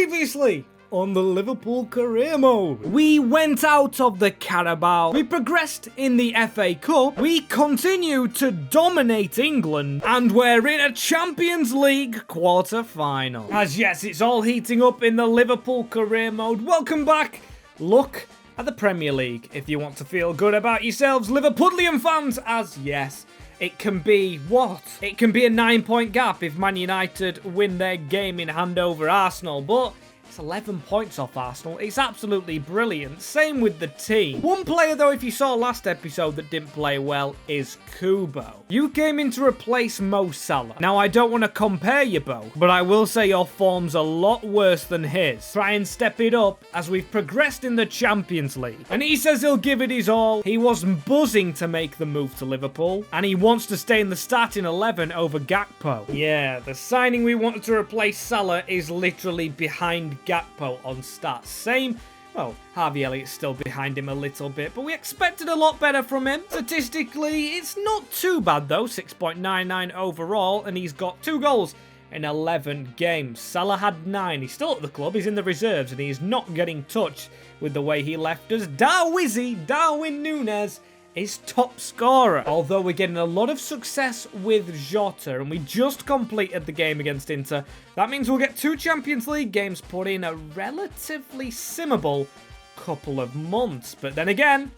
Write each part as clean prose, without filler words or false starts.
Previously on the Liverpool career mode, we went out of the Carabao, we progressed in the FA Cup, we continued to dominate England, and we're in a Champions League quarter-final. As yes, it's all heating up in the Liverpool career mode. Welcome back. Look at the Premier League if you want to feel good about yourselves, Liverpoolian fans, as yes, it can be what? It can be a 9-point gap if Man United win their game in hand over Arsenal, but it's 11 points off Arsenal. It's absolutely brilliant. Same with the team. One player, though, if you saw last episode that didn't play well, is Kubo. You came in to replace Mo Salah. Now, I don't want to compare you both, but I will say your form's a lot worse than his. Try and step it up as we've progressed in the Champions League. And he says he'll give it his all. He was buzzing to make the move to Liverpool, and he wants to stay in the starting 11 over Gakpo. Yeah, the signing we wanted to replace Salah is literally behind Gakpo on stats. Same, well, Harvey Elliott's still behind him a little bit, but we expected a lot better from him. Statistically, it's not too bad though, 6.99 overall, and he's got 2 goals in 11 games. Salah had 9. He's still at the club, he's in the reserves, and he's not getting touched with the way he left us. Darwin NUNEZ is top scorer. Although we're getting a lot of success with JOTA, and we just completed the game against Inter. That means we'll get 2 Champions League games put in a relatively simmable couple of months. But then again,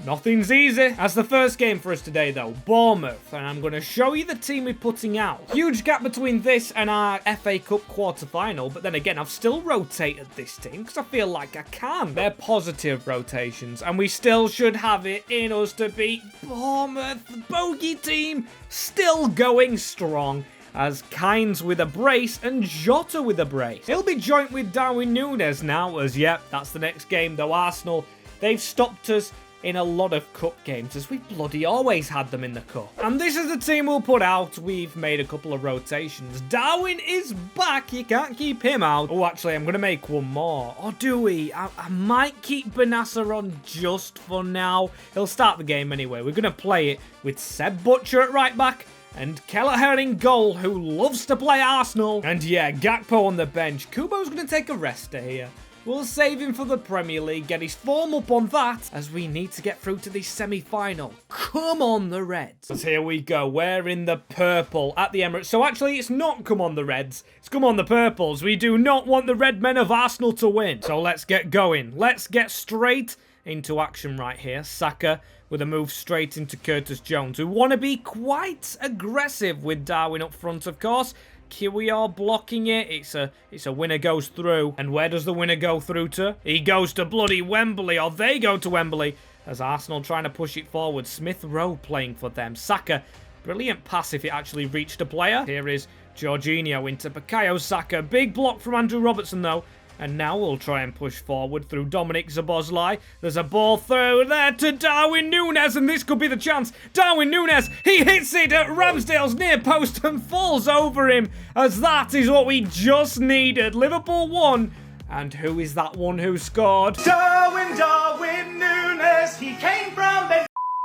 nothing's easy. As the first game for us today, though, Bournemouth, and I'm going to show you the team we're putting out. Huge gap between this and our FA Cup quarter-final, but then again, I've still rotated this team because I feel like I can. They're positive rotations, and we still should have it in us to beat Bournemouth. The bogey team still going strong, as Kynes with a brace and JOTA with a brace. He'll be joined with Darwin NUNEZ now, as yep, that's the next game, though. Arsenal, they've stopped us in a lot of cup games, as we bloody always had them in the cup. And this is the team we'll put out. We've made a couple of rotations. Darwin is back. You can't keep him out. Oh, actually, I'm going to make one more. Or do we? I might keep Benassa on just for now. He'll start the game anyway. We're going to play it with Seb Butcher at right back and Kelleher in goal, who loves to play Arsenal. And yeah, Gakpo on the bench. Kubo's going to take a rester here. We'll save him for the Premier League, get his form up on that, as we need to get through to the semi-final. Come on, the Reds. As here we go, we're in the purple at the Emirates. So actually, it's not come on the Reds, it's come on the purples. We do not want the REDMEN of Arsenal to win. So let's get going. Let's get straight into action right here. Saka with a move straight into Curtis Jones, who want to be quite aggressive with Darwin up front, of course. QER blocking it. It's a winner goes through. And where does the winner go through to? He goes to bloody Wembley, or they go to Wembley, as Arsenal trying to push it forward. Smith Rowe playing for them. Saka, brilliant pass if it actually reached a player. Here is Jorginho into Bukayo Saka. Big block from Andrew Robertson though. And now we'll try and push forward through Dominic Szoboszlai. There's a ball through there to Darwin NUNEZ, and this could be the chance. Darwin NUNEZ, he hits it at Ramsdale's near post and falls over him, as that is what we just needed. Liverpool won, and who is that one who scored? Darwin NUNEZ, he came from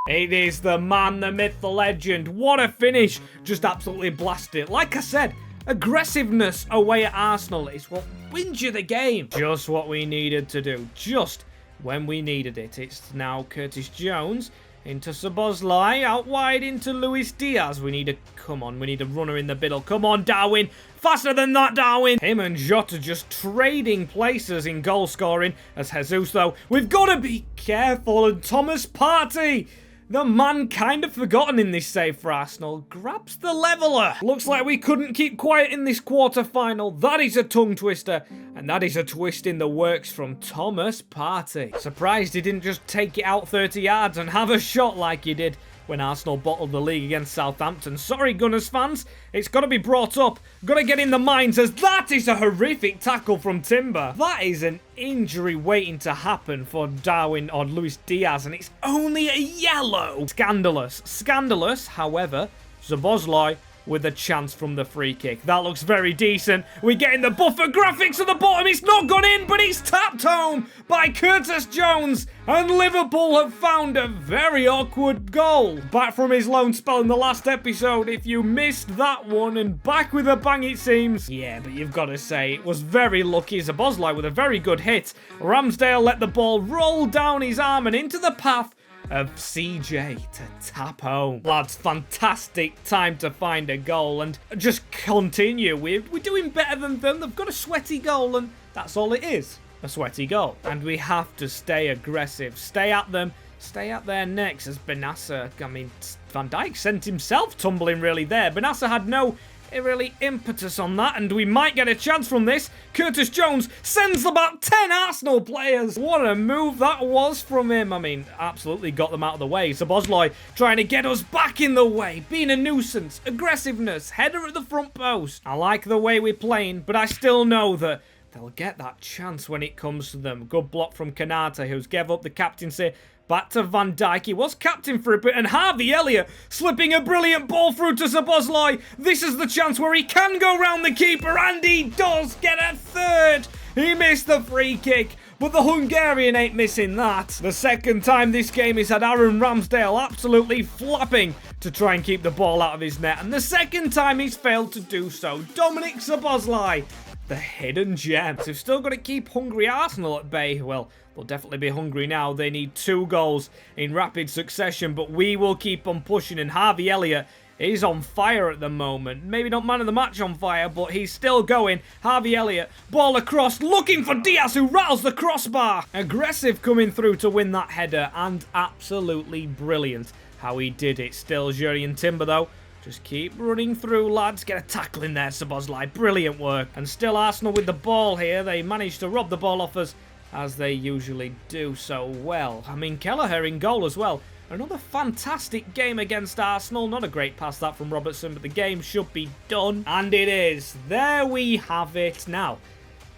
It is the man, the myth, the legend. What a finish. Just absolutely blasted it. Like I said, aggressiveness away at Arsenal is what wins you the game. Just what we needed to do. Just when we needed it. It's now Curtis Jones into Szoboszlai. Out wide into Luis Diaz. We need a runner in the middle. Come on, Darwin. Faster than that, Darwin. Him and JOTA just trading places in goal scoring. As Jesus, though, we've got to be careful. And Thomas Partey, the man kind of forgotten in this save for Arsenal, grabs the leveller. Looks like we couldn't keep quiet in this quarter-final. That is a tongue twister, and that is a twist in the works from Thomas Partey. Surprised he didn't just take it out 30 yards and have a shot like he did when Arsenal bottled the league against Southampton. Sorry, Gunners fans. It's got to be brought up. Got to get in the minds, as that is a horrific tackle from Timber. That is an injury waiting to happen for Darwin or Luis Diaz, and it's only a yellow. Scandalous. Scandalous, however, Szoboszlai with a chance from the free kick. That looks very decent. We're getting the buffer graphics at the bottom. It's not gone in, but it's tapped home by Curtis Jones. And Liverpool have found a very awkward goal. Back from his loan spell in the last episode, if you missed that one, and back with a bang it seems. Yeah, but you've got to say, it was very lucky. Szoboszlai with a very good hit. Ramsdale let the ball roll down his arm and into the path of CJ to tap home. Lads, fantastic time to find a goal and just continue. We're doing better than them. They've got a sweaty goal and that's all it is, a sweaty goal. And we have to stay aggressive, stay at them, stay at their necks as Benassa, I mean, Van Dijk sent himself tumbling really there. Benassa had no really impetus on that, and we might get a chance from this. Curtis Jones sends about 10 Arsenal players. What a move that was from him. I mean, absolutely got them out of the way. Szoboszlai trying to get us back in the way, being a nuisance, aggressiveness, header at the front post. I like the way we're playing, but I still know that they'll get that chance when it comes to them. Good block from Kanata, who's gave up the captaincy. Back to Van Dijk. He was captain for a bit. And Harvey Elliott slipping a brilliant ball through to Szoboszlai. This is the chance where he can go round the keeper. And he does get a third. He missed the free kick. But the Hungarian ain't missing that. The second time this game he's had Aaron Ramsdale absolutely flapping to try and keep the ball out of his net. And the second time he's failed to do so. Dominik Szoboszlai, the hidden gem. So we've still got to keep hungry Arsenal at bay. Well, they'll definitely be hungry now. They need 2 goals in rapid succession, but we will keep on pushing. And Harvey Elliott is on fire at the moment. Maybe not man of the match on fire, but he's still going. Harvey Elliott, ball across, looking for Diaz, who rattles the crossbar. Aggressive coming through to win that header, and absolutely brilliant how he did it. Still Jurgen Timber, though. Just keep running through, lads. Get a tackle in there, Szoboszlai. Brilliant work. And still Arsenal with the ball here. They managed to rob the ball off us, as they usually do so well. I mean, Kelleher in goal as well. Another fantastic game against Arsenal. Not a great pass that from Robertson, but the game should be done. And it is. There we have it. Now,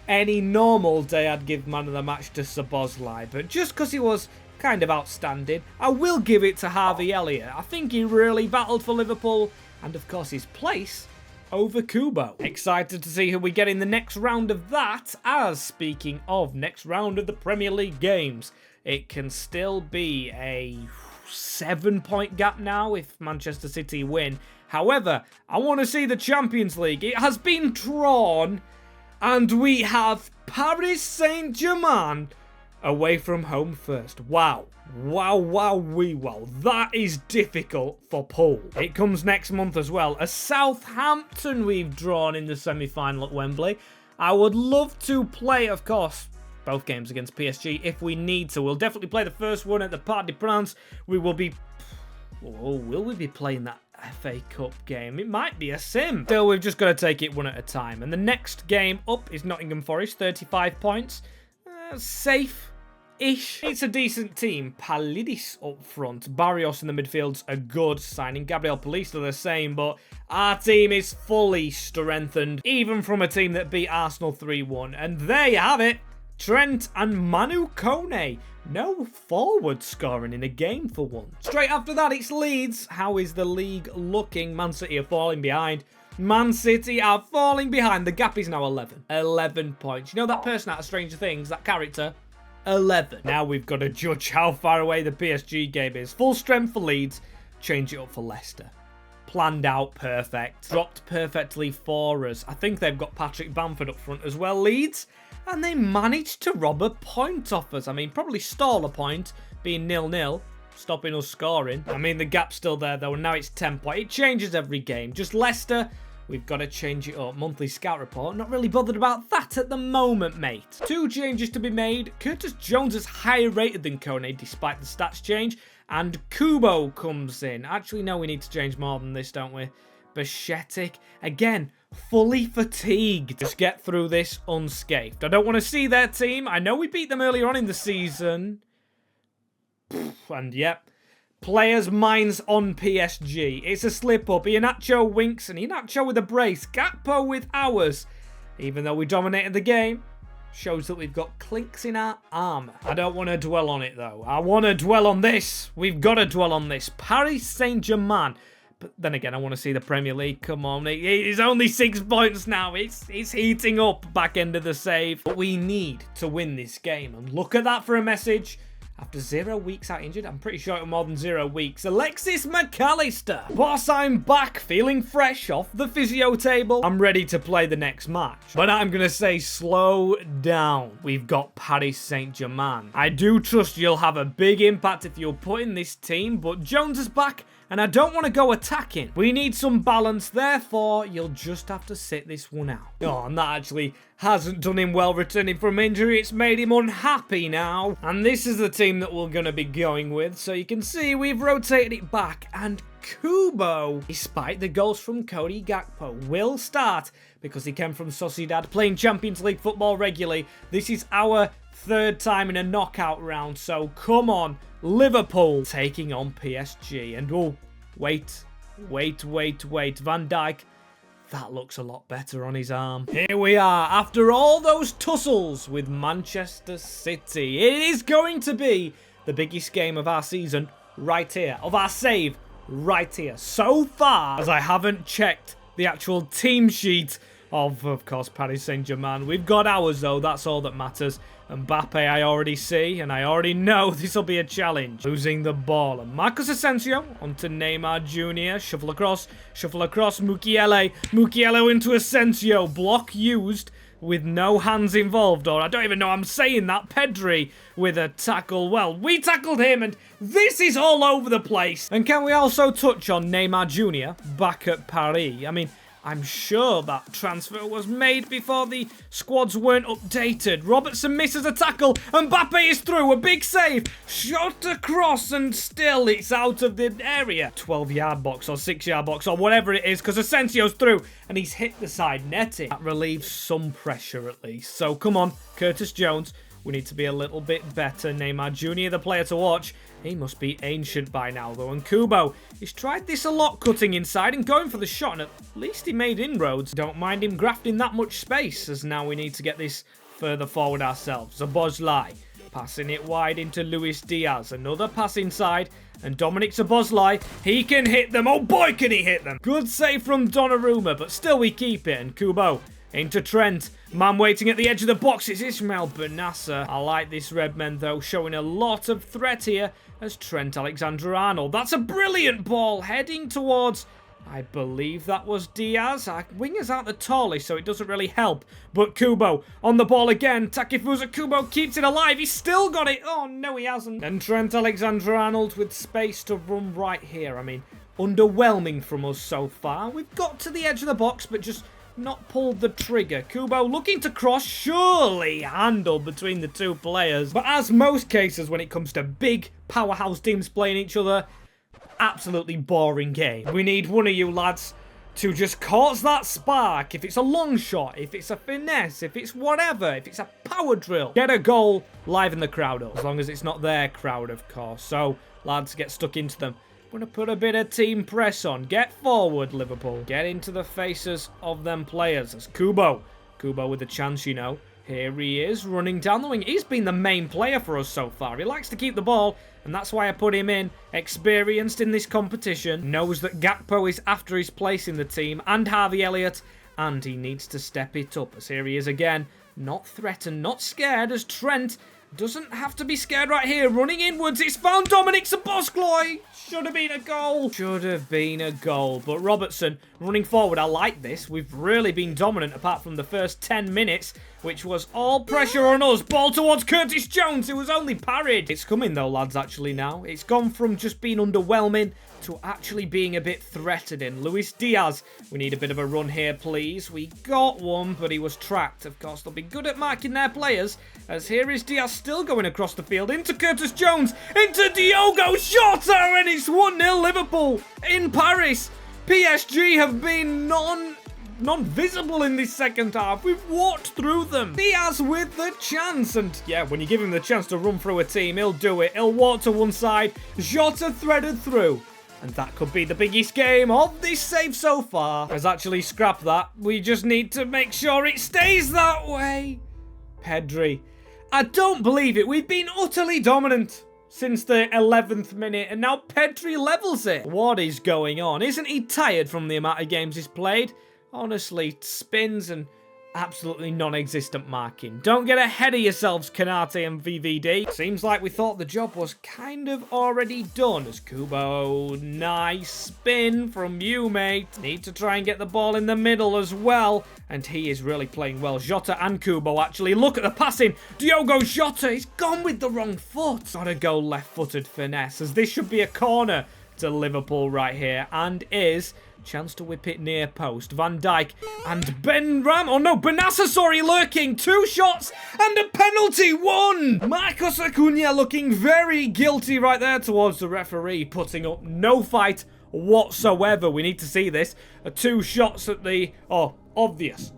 any normal day I'd give man of the match to Szoboszlai, but just because he was kind of outstanding, I will give it to Harvey Elliott. I think he really battled for Liverpool, and of course his place over Kubo. Excited to see who we get in the next round of that, as speaking of next round of the Premier League games, it can still be a 7-point gap now if Manchester City win. However, I want to see the Champions League. It has been drawn, and we have Paris Saint-Germain away from home first. Wow. Wow. That is difficult for Paul. It comes next month as well. A Southampton we've drawn in the semi-final at Wembley. I would love to play, of course, both games against PSG if we need to. We'll definitely play the first one at the Parc des Princes. We will be... Oh, will we be playing that FA Cup game? It might be a sim. Still, we've just got to take it one at a time. And the next game up is Nottingham Forest, 35 points. Safe-ish. It's a decent team. Palidis up front. Barrios in the midfield's a good signing. Gabriel Paulista the same, but our team is fully strengthened, even from a team that beat Arsenal 3-1. And there you have it. Trent and Manu Kone. No forward scoring in a game for once. Straight after that, it's Leeds. How is the league looking? Man City are falling behind. Man City are falling behind. The gap is now 11. 11 points. You know that person out of Stranger Things, that character? 11. Now we've got to judge how far away the PSG game is. Full strength for Leeds. Change it up for Leicester. Planned out perfect. Dropped perfectly for us. I think they've got Patrick Bamford up front as well, Leeds. And they managed to rob a point off us. I mean, probably stall a point, being 0-0, stopping us scoring. I mean, the gap's still there, though, and now it's 10 points. It changes every game. Just Leicester, we've got to change it up. Monthly scout report, not really bothered about that at the moment, mate. 2 changes to be made. Curtis Jones is higher rated than Kone, despite the stats change. And Kubo comes in. Actually, no, we need to change more than this, don't we? Bashetic, again, fully fatigued. Just get through this unscathed. I don't want to see their team. I know we beat them earlier on in the season. And yep, players' minds on PSG. It's a slip-up. Iheanacho winks, and Iheanacho with a brace. Gakpo with ours. Even though we dominated the game, shows that we've got clinks in our armour. I don't want to dwell on it, though. I want to dwell on this. We've got to dwell on this. Paris Saint-Germain But then again, I want to see the Premier League. Come on. It's only 6 points now. It's heating up back end of the save. But we need to win this game. And look at that for a message. After 0 weeks out injured, I'm pretty sure it was more than 0 weeks. Alexis McAllister. Boss, I'm back, feeling fresh off the physio table. I'm ready to play the next match. But I'm going to say slow down. We've got Paris Saint-Germain. I do trust you'll have a big impact if you're put in this team, but Jones is back. And I don't want to go attacking. We need some balance, therefore, you'll just have to sit this one out. Oh, and that actually hasn't done him well returning from injury. It's made him unhappy now. And this is the team that we're going to be going with. So you can see we've rotated it back. And Kubo, despite the goals from Cody Gakpo, will start because he came from Sociedad, playing Champions League football regularly. This is our 3rd time in a knockout round, so come on. Liverpool taking on PSG. And oh, wait. Van Dijk, that looks a lot better on his arm. Here we are, after all those tussles with Manchester City. It is going to be the biggest game of our season right here, of our save right here. So far, as I haven't checked the actual team sheet of course, Paris Saint-Germain. We've got ours, though. That's all that matters. Mbappe, I already see, and I already know this will be a challenge. Losing the ball. And Marcus Asensio onto Neymar Jr. Shuffle across. Mukiele. Mukiele into Asensio. Block used with no hands involved. Or I don't even know I'm saying that. Pedri with a tackle. Well, we tackled him, and this is all over the place. And can we also touch on Neymar Jr. back at Paris? I mean, I'm sure that transfer was made before the squads weren't updated. Robertson misses a tackle. Mbappe is through. A big save. Shot across and still it's out of the area. 12-yard box or 6-yard box or whatever it is, because Asensio's through and he's hit the side netting. That relieves some pressure at least. So come on, Curtis Jones. We need to be a little bit better. Neymar Jr., the player to watch. He must be ancient by now, though. And Kubo, he's tried this a lot, cutting inside and going for the shot, and at least he made inroads. Don't mind him grafting that much space, as now we need to get this further forward ourselves. Szoboszlai passing it wide into Luis Diaz. Another pass inside, and Dominic Szoboszlai, he can hit them. Oh boy, can he hit them. Good save from Donnarumma, but still we keep it. And Kubo into Trent. Man waiting at the edge of the box. It's Ismail Benassa. I like this Redmen, though, showing a lot of threat here as Trent Alexander-Arnold. That's a brilliant ball heading towards, I believe that was Diaz. Wingers aren't the tallest, so it doesn't really help. But Kubo on the ball again. Takefusa Kubo keeps it alive. He's still got it. Oh, no, he hasn't. And Trent Alexander-Arnold with space to run right here. I mean, underwhelming from us so far. We've got to the edge of the box, but just not pulled the trigger. Kubo looking to cross, surely handled between the two players. But as most cases when it comes to big powerhouse teams playing each other, absolutely boring game. We need one of you lads to just cause that spark. If it's a long shot, if it's a finesse, if it's whatever, if it's a power drill, get a goal, liven the crowd up. As long as it's not their crowd, of course. So, lads, get stuck into them. Going to put a bit of team press on. Get forward, Liverpool. Get into the faces of them players. As Kubo with a chance, you know. Here he is, running down the wing. He's been the main player for us so far. He likes to keep the ball, and that's why I put him in. Experienced in this competition. Knows that Gakpo is after his place in the team, and Harvey Elliott, and he needs to step it up. As here he is again. Not threatened, not scared, as Trent doesn't have to be scared right here. Running inwards, it's found Dominic Szoboszlai. Should have been a goal. Should have been a goal. But Robertson running forward. I like this. We've really been dominant apart from the first 10 minutes, which was all pressure on us. Ball towards Curtis Jones. It was only parried. It's coming though, lads, actually now. It's gone from just being underwhelming to actually being a bit threatening. Luis Diaz, we need a bit of a run here, please. We got one, but he was tracked. Of course, they'll be good at marking their players, as here is Diaz still going across the field into Curtis Jones, into Diogo Jota, and it's 1-0 Liverpool in Paris. PSG have been non-visible in this second half. We've walked through them. Diaz with the chance, and yeah, when you give him the chance to run through a team, he'll do it. He'll walk to one side. Jota threaded through. And that could be the biggest game of this save so far. Let's actually scrap that. We just need to make sure it stays that way. Pedri. I don't believe it. We've been utterly dominant since the 11th minute, and now Pedri levels it. What is going on? Isn't he tired from the amount of games he's played? Honestly, spins and absolutely non-existent marking. Don't get ahead of yourselves, Kanate and VVD. Seems like we thought the job was kind of already done. As Kubo, nice spin from you, mate. Need to try and get the ball in the middle as well. And he is really playing well. Jota and Kubo, actually. Look at the passing. Diogo Jota, he's gone with the wrong foot. Gotta go left-footed finesse, as this should be a corner to Liverpool right here. And is... chance to whip it near post. Van Dijk and Benassa, sorry, lurking. 2 shots and a penalty. 1. Marcos Acuna looking very guilty right there towards the referee, putting up no fight whatsoever. We need to see this. 2 shots at the... oh, obvious.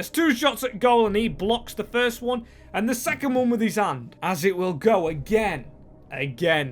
2 shots at goal, and he blocks the first one and the second one with his hand, as it will go again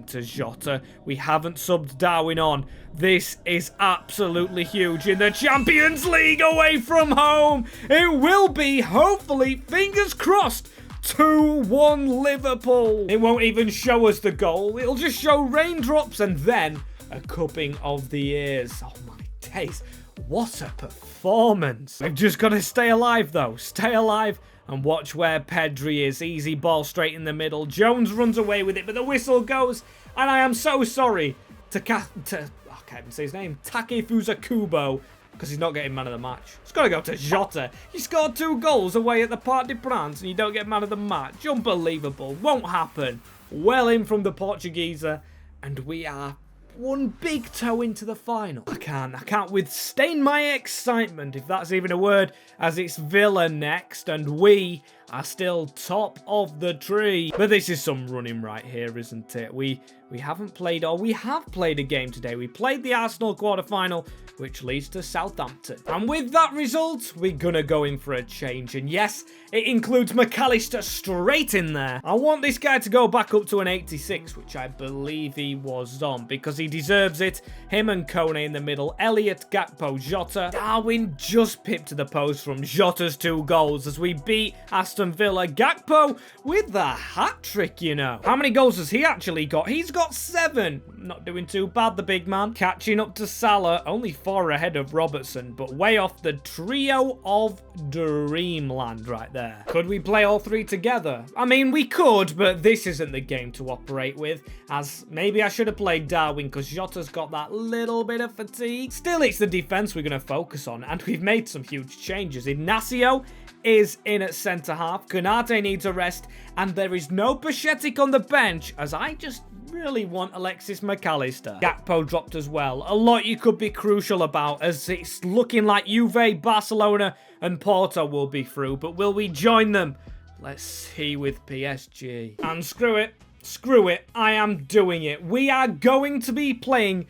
to Jota. We haven't subbed Darwin on. This is absolutely huge in the Champions League away from home. It will be, hopefully, fingers crossed, 2-1 Liverpool. It won't even show us the goal. It'll just show raindrops and then a cupping of the ears. Oh my days. What a performance. We've just got to stay alive, though. Stay alive and watch where Pedri is. Easy ball straight in the middle. Jones runs away with it, but the whistle goes. And I am so sorry I can't even say his name. Takefusa Kubo, because he's not getting man of the match. It's got to go to Jota. You scored 2 goals away at the Parc des Princes and you don't get man of the match. Unbelievable. Won't happen. Well in from the Portugueser. And we are 1 big toe into the final. I can't withstand my excitement, if that's even a word, as it's Villa next, and we are still top of the tree. But this is some running right here, isn't it? We haven't played, or we have played a game today. We played the Arsenal quarterfinal, which leads to Southampton. And with that result, we're gonna go in for a change. And yes, it includes McAllister straight in there. I want this guy to go back up to an 86, which I believe he was on, because he deserves it. Him and Kone in the middle. Elliott, Gakpo, Jota. Darwin just pipped to the post from Jota's 2 goals as we beat Aston Villa. Gakpo with the hat-trick, you know. How many goals has he actually got? He's got 7. Not doing too bad, the big man. Catching up to Salah. Only 4 ahead of Robertson, but way off the trio of dreamland right there. Could we play all 3 together? I mean, we could, but this isn't the game to operate with, as maybe I should have played Darwin, because Jota's got that little bit of fatigue. Still, it's the defense we're going to focus on, and we've made some huge changes. Ignacio is in at centre-half. Konate needs a rest, and there is no Pachetic on the bench, as I just really want Alexis McAllister. Gakpo dropped as well. A lot you could be crucial about, as it's looking like Juve, Barcelona, and Porto will be through. But will we join them? Let's see with PSG. And screw it, I am doing it. We are going to be playing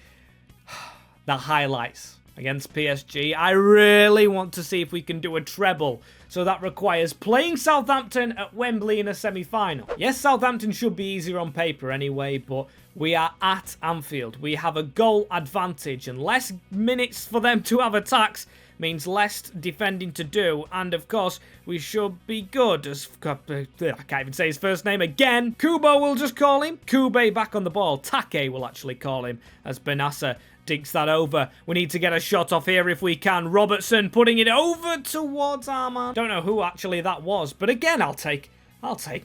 the highlights against PSG. I really want to see if we can do a treble. So that requires playing Southampton at Wembley in a semi-final. Yes, Southampton should be easier on paper anyway, but we are at Anfield. We have a goal advantage, and less minutes for them to have attacks means less defending to do. And of course, we should be good. As I can't even say his first name again. Kubo will just call him. Kube back on the ball. Take will actually call him, as Benassa dinks that over. We need to get a shot off here if we can. Robertson putting it over towards Armand. Don't know who actually that was, but again, I'll take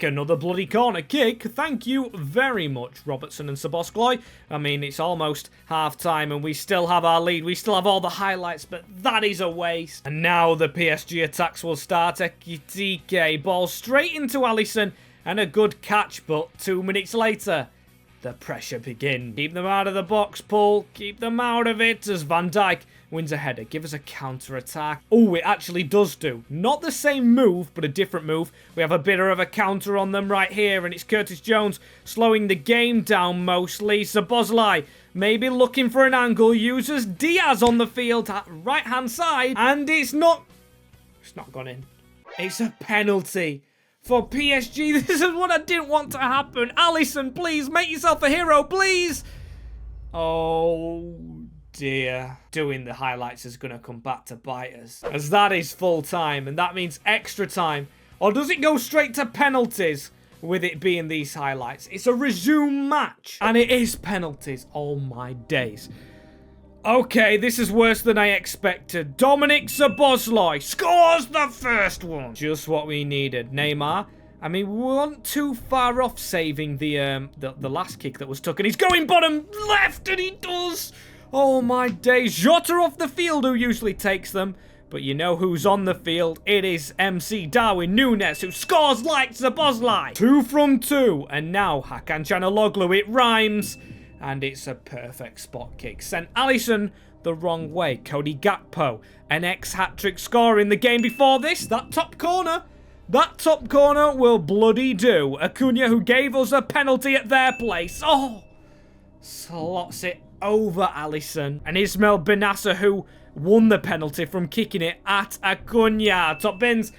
another bloody corner kick. Thank you very much, Robertson and Szoboszlai. I mean, it's almost half-time and we still have our lead. We still have all the highlights, but that is a waste. And now the PSG attacks will start. Ekitike, ball straight into Alisson, and a good catch, but 2 minutes later, the pressure begins. Keep them out of the box, Paul. Keep them out of it, as Van Dijk wins a header. Give us a counter-attack. Oh, it actually does do. Not the same move, but a different move. We have a bit of a counter on them right here, and it's Curtis Jones slowing the game down mostly. Szoboszlai maybe looking for an angle. Uses Diaz on the field at right-hand side, and it's not gone in. It's a penalty for PSG. This is what I didn't want to happen. Alisson, please, make yourself a hero, please. Oh, dear. Doing the highlights is going to come back to bite us, as that is full time, and that means extra time. Or does it go straight to penalties? with it being these highlights. It's a resume match, and it is penalties. Oh my days. Okay, this is worse than I expected. Dominik Szoboszlai scores the first one. Just what we needed. Neymar. I mean, we weren't too far off saving the last kick that was took, and he's going bottom left, and he does. Oh my days. JOTA off the field, who usually takes them. But you know who's on the field? It is MC Darwin Núñez, who scores like Szoboszlai. 2 from 2. And now Hakan Çalhanoğlu. It rhymes. And it's a perfect spot kick. Sent Alisson the wrong way. Cody Gakpo, an ex-hat-trick scorer in the game before this. That top corner will bloody do. Acuna, who gave us a penalty at their place. Oh, slots it over Alisson. And Ismail Benassa, who won the penalty from kicking it at Acuna. Top bins.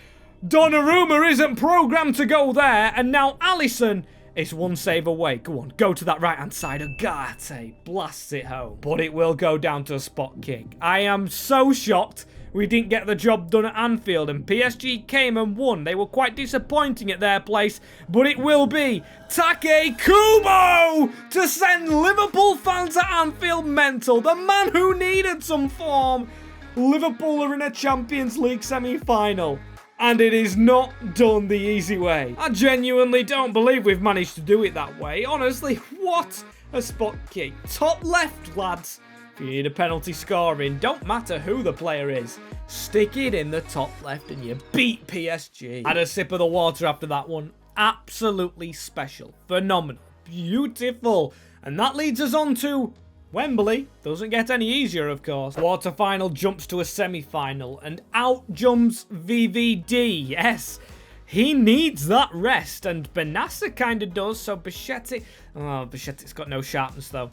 Donnarumma isn't programmed to go there. And now Alisson is one save away. Go on, go to that right-hand side. Elgato blasts it home. But it will go down to a spot kick. I am so shocked we didn't get the job done at Anfield, and PSG came and won. They were quite disappointing at their place, but it will be Take Kubo to send Liverpool fans at Anfield mental. The man who needed some form. Liverpool are in a Champions League semi-final. And it is not done the easy way. I genuinely don't believe we've managed to do it that way. Honestly, what a spot kick. Top left, lads. If you need a penalty scoring, don't matter who the player is. Stick it in the top left and you beat PSG. Had a sip of the water after that one. Absolutely special. Phenomenal. Beautiful. And that leads us on to Wembley. Doesn't get any easier, of course. Quarter-final jumps to a semi-final, and out jumps VVD. Yes, he needs that rest, and Benassa kind of does, so Bichetti... Oh, Bichetti's got no sharpness, though.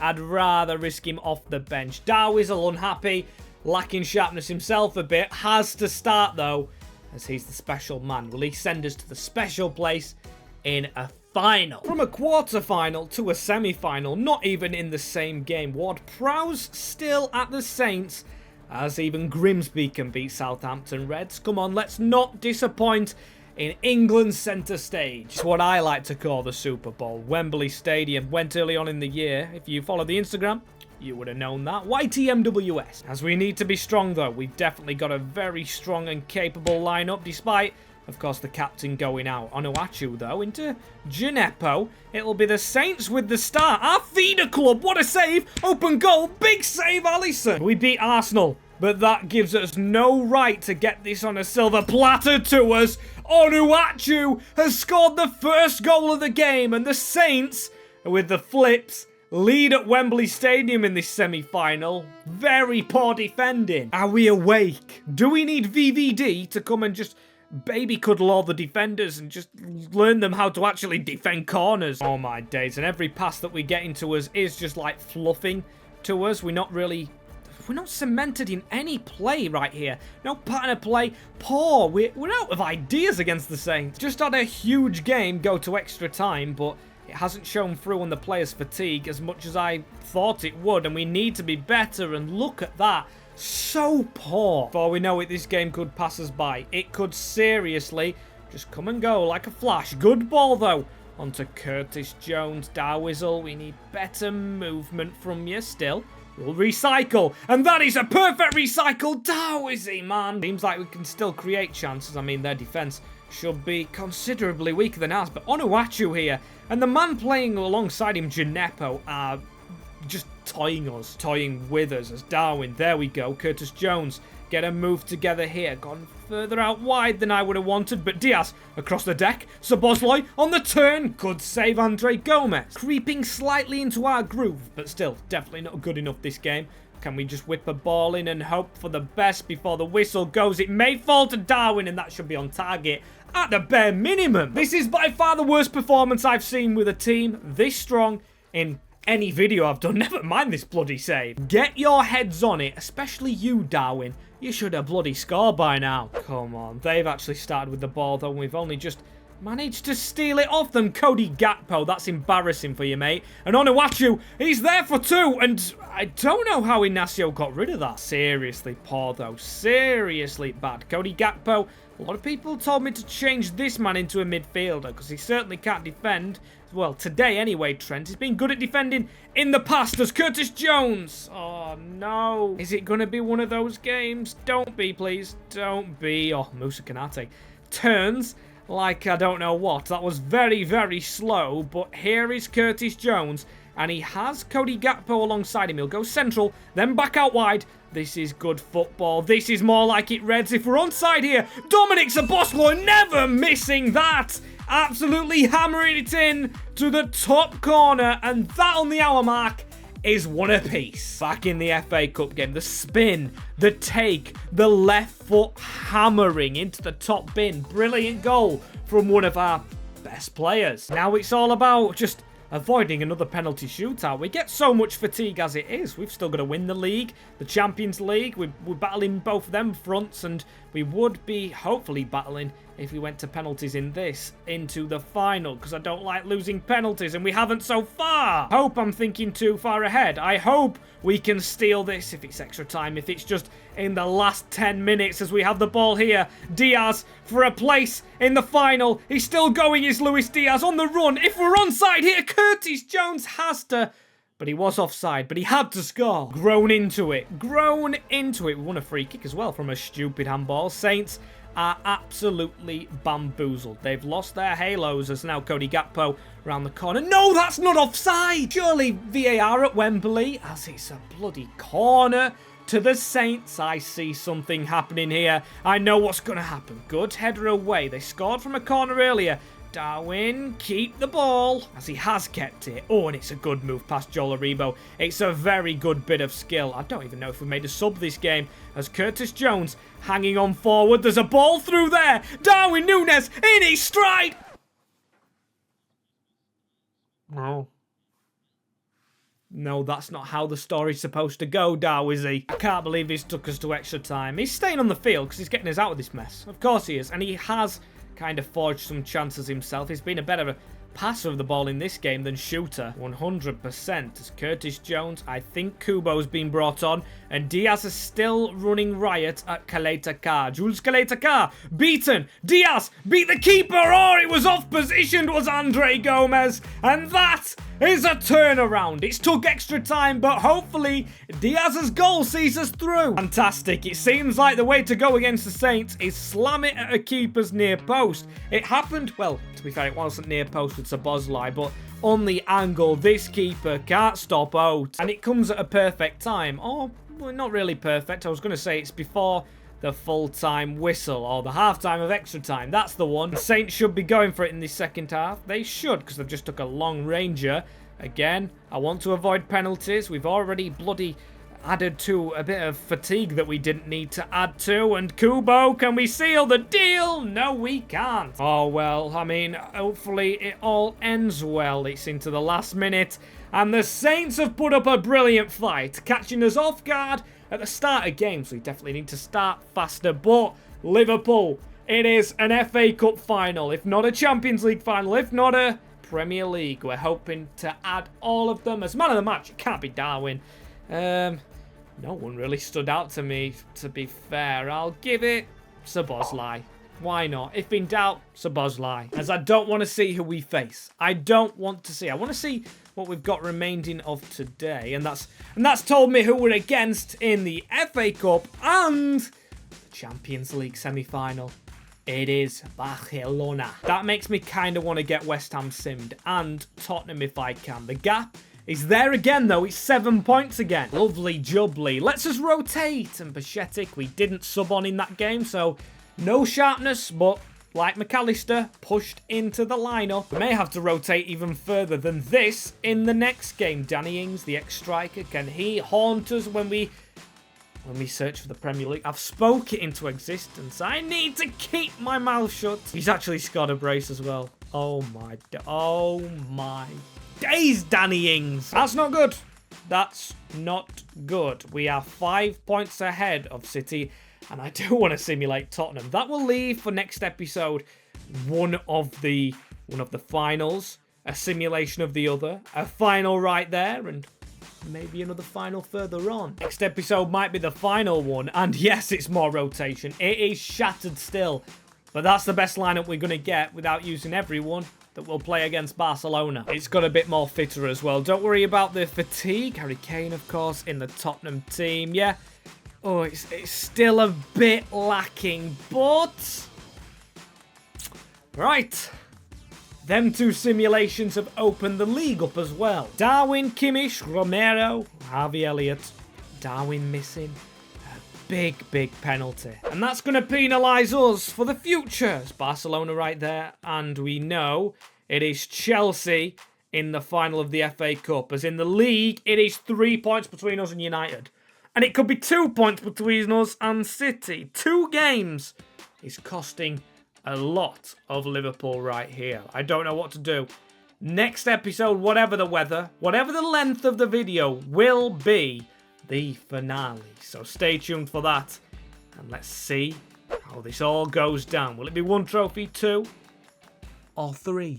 I'd rather risk him off the bench. Darwizel unhappy, lacking sharpness himself a bit. Has to start, though, as he's the special man. Will he send us to the special place in a final? From a quarter-final to a semi-final, not even in the same game. Ward-Prowse still at the Saints, as even Grimsby can beat Southampton Reds. Come on, let's not disappoint in England's centre stage. It's what I like to call the Super Bowl. Wembley Stadium went early on in the year. If you follow the Instagram, you would have known that. YTMWS. As we need to be strong, though. We've definitely got a very strong and capable lineup, despite, of course, the captain going out. Onuachu, though, into Gineppo. It'll be the Saints with the start. Our feeder club. What a save. Open goal. Big save, Alisson. We beat Arsenal, but that gives us no right to get this on a silver platter to us. Onuachu has scored the first goal of the game, and the Saints, with the flips, lead at Wembley Stadium in this semi-final. Very poor defending. Are we awake? Do we need VVD to come and just baby cuddle all the defenders and just learn them how to actually defend corners? Oh my days. And every pass that we get into us is just like fluffing to us. We're not cemented in any play right here. No pattern of play. Poor. We're out of ideas against the Saints. Just had a huge game go to extra time, but it hasn't shown through on the players' fatigue as much as I thought it would, and we need to be better, and look at that. So poor. Before we know it, this game could pass us by. It could seriously just come and go like a flash. Good ball, though. Onto Curtis Jones. Darwizel, we need better movement from you still. We'll recycle, and that is a perfect recycle. Darwizel, man. Seems like we can still create chances. I mean, their defense should be considerably weaker than ours, but Onuachu here, and the man playing alongside him, Gineppo, are just toying with us as Darwin. There we go. Curtis Jones get a move together here. Gone further out wide than I would have wanted, but Diaz across the deck. Szoboszlai on the turn. Good save, Andre Gomez. Creeping slightly into our groove, but still definitely not good enough this game. Can we just whip a ball in and hope for the best before the whistle goes? It may fall to Darwin, and that should be on target at the bare minimum. This is by far the worst performance I've seen with a team this strong in any video I've done. Never mind this bloody save. Get your heads on it, especially you, Darwin. You should have bloody scored by now. Come on. They've actually started with the ball, though, and we've only just managed to steal it off them. Cody Gakpo, that's embarrassing for you, mate. And Onuachu, he's there for two, and I don't know how Ignacio got rid of that. Seriously poor, though. Seriously bad. Cody Gakpo A lot of people told me to change this man into a midfielder because he certainly can't defend. Well, today anyway, Trent. He's been good at defending in the past as Curtis Jones. Oh, no. Is it going to be one of those games? Don't be, please. Don't be. Oh, Moussa Konate turns like I don't know what. That was very, very slow, but here is Curtis Jones, and he has Cody Gakpo alongside him. He'll go central, then back out wide. This is good football. This is more like it, Reds. If we're onside here, Dominic Szoboszlai never missing that. Absolutely hammering it in to the top corner, and that on the hour mark is one apiece. Back in the FA Cup game, the spin, the take, the left foot hammering into the top bin. Brilliant goal from one of our best players. Now it's all about just avoiding another penalty shootout. We get so much fatigue as it is. We've still got to win the league, the Champions League. We're battling both of them fronts, and we would be hopefully battling if we went to penalties in this into the final, because I don't like losing penalties, and we haven't so far. Hope I'm thinking too far ahead. I hope we can steal this if it's extra time, if it's just in the last 10 minutes as we have the ball here. Diaz for a place in the final. He's still going, is Luis Diaz on the run. If we're onside here, Curtis Jones has to... But he was offside, but he had to score. Grown into it. Grown into it. We won a free kick as well from a stupid handball. Saints are absolutely bamboozled. They've lost their halos as now Cody Gakpo around the corner. No, that's not offside. Surely VAR at Wembley, as it's a bloody corner to the Saints. I see something happening here. I know what's going to happen. Good header away. They scored from a corner earlier. Darwin, keep the ball, as he has kept it. Oh, and it's a good move past Joel Aribo. It's a very good bit of skill. I don't even know if we made a sub this game, as Curtis Jones hanging on forward. There's a ball through there. Darwin Núñez in his stride. No. No, that's not how the story's supposed to go, Darwizy. I can't believe he's took us to extra time. He's staying on the field because he's getting us out of this mess. Of course he is, and he has kind of forged some chances himself. He's been a better passer of the ball in this game than shooter. 100%. As Curtis Jones, I think Kubo's been brought on, and Diaz is still running riot at Caleta-Car. Jules Caleta-Car beaten. Diaz beat the keeper. Oh, it was off positioned, was Andre Gomez, and that is a turnaround. It's took extra time, but hopefully Diaz's goal sees us through. Fantastic. It seems like the way to go against the Saints is slam it at a keeper's near post. It happened, well, to be fair, it wasn't near post with Szoboszlai, but on the angle, this keeper can't stop out, and it comes at a perfect time. Oh, well, not really perfect. I was going to say it's before the full-time whistle, or the half-time of extra time. That's the one. The Saints should be going for it in the second half. They should, because they've just took a long ranger. Again, I want to avoid penalties. We've already bloody added to a bit of fatigue that we didn't need to add to. And Kubo, can we seal the deal? No, we can't. Oh, well, I mean, hopefully it all ends well. It's into the last minute, and the Saints have put up a brilliant fight, catching us off guard at the start of games. We definitely need to start faster, but Liverpool, it is an FA Cup final, if not a Champions League final, if not a Premier League. We're hoping to add all of them. As man of the match, it can't be Darwin. No one really stood out to me, to be fair. I'll give it Szoboszlai. Why not? If in doubt, Szoboszlai. As I don't want to see who we face. I don't want to see. I want to see what we've got remaining of today, and that's told me who we're against in the FA Cup and the Champions League semi-final. It is Barcelona. That makes me kind of want to get West Ham simmed, and Tottenham if I can. The gap is there again, though. It's 7 points again. Lovely jubbly. Let's just rotate. And Bajcetic, we didn't sub on in that game, so no sharpness, but like McAllister, pushed into the lineup. We may have to rotate even further than this in the next game. Danny Ings, the ex-striker, can he haunt us when we search for the Premier League? I've spoke it into existence. I need to keep my mouth shut. He's actually scored a brace as well. Oh my days, Danny Ings. That's not good. That's not good. We are 5 points ahead of City, and I do want to simulate Tottenham. That will leave for next episode one of the finals, a simulation of the other, a final right there, and maybe another final further on. Next episode might be the final one, and yes, it's more rotation. It is shattered still. But that's the best lineup we're going to get without using everyone that will play against Barcelona. It's got a bit more fitter as well. Don't worry about the fatigue. Harry Kane, of course, in the Tottenham team. Yeah. Oh, it's still a bit lacking, but... Right. Them two simulations have opened the league up as well. Darwin, Kimmich, Romero, Harvey Elliott. Darwin missing. A big penalty. And that's going to penalise us for the future. It's Barcelona right there. And we know it is Chelsea in the final of the FA Cup. As in the league, it is 3 points between us and United. And it could be 2 points between us and City. 2 games is costing a lot of Liverpool right here. I don't know what to do. Next episode, whatever the weather, whatever the length of the video, will be the finale. So stay tuned for that. And let's see how this all goes down. Will it be 1 trophy, 2, or 3?